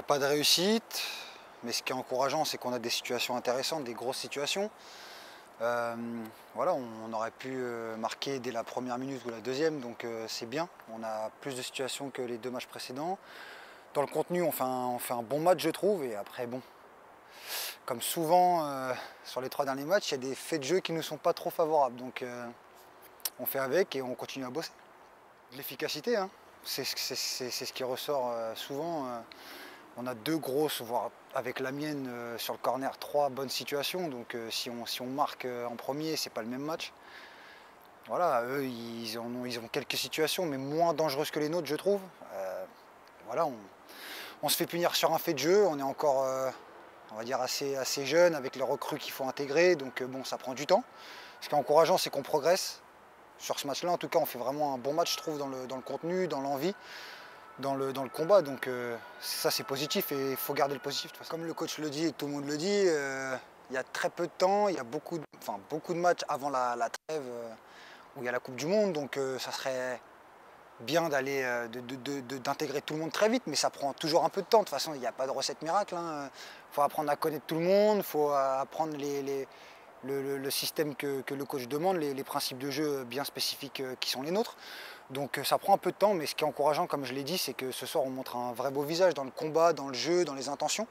Pas de réussite, mais ce qui est encourageant, c'est qu'on a des situations intéressantes, des grosses situations. Euh, voilà, on aurait pu marquer dès la première minute ou la deuxième, donc c'est bien. On a plus de situations que les deux matchs précédents. Dans le contenu, on fait un bon match, je trouve, et après, bon, comme souvent sur les 3 derniers matchs, il y a des faits de jeu qui ne nous sont pas trop favorables, donc on fait avec et on continue à bosser. De l'efficacité, hein. C'est ce qui ressort souvent. On a deux grosses, voire avec la mienne sur le corner, 3 bonnes situations. Donc si on marque en premier, c'est pas le même match. Voilà, eux, ils ont quelques situations, mais moins dangereuses que les nôtres, je trouve. Voilà, on se fait punir sur un fait de jeu. On est encore, on va dire, assez jeune avec les recrues qu'il faut intégrer. Donc bon, ça prend du temps. Ce qui est encourageant, c'est qu'on progresse. Sur ce match-là, en tout cas, on fait vraiment un bon match, je trouve, dans le contenu, dans l'envie, dans le combat. Donc ça, c'est positif et il faut garder le positif. Comme le coach le dit et tout le monde le dit, il y a très peu de temps, il y a beaucoup de matchs avant la trêve où il y a la Coupe du Monde. Donc ça serait bien d'aller d'intégrer tout le monde très vite, mais ça prend toujours un peu de temps. De toute façon, il n'y a pas de recette miracle, hein. Faut apprendre à connaître tout le monde, il faut apprendre le système que le coach demande, les principes de jeu bien spécifiques qui sont les nôtres. Donc ça prend un peu de temps, mais ce qui est encourageant, comme je l'ai dit, c'est que ce soir on montre un vrai beau visage dans le combat, dans le jeu, dans les intentions.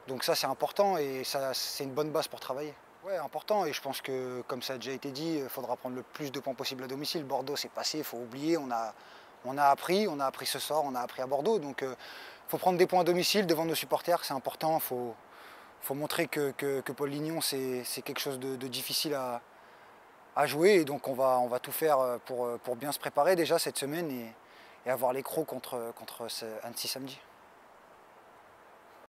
Donc ça c'est important et ça c'est une bonne base pour travailler. Ouais, important, et je pense que comme ça a déjà été dit, il faudra prendre le plus de points possible à domicile. Bordeaux c'est passé, il faut oublier, on a appris ce soir, on a appris à Bordeaux. Donc il faut prendre des points à domicile devant nos supporters, c'est important. Faut montrer que Paul Lignon c'est quelque chose de difficile à jouer, et donc on va tout faire pour bien se préparer déjà cette semaine et avoir les crocs contre Annecy samedi.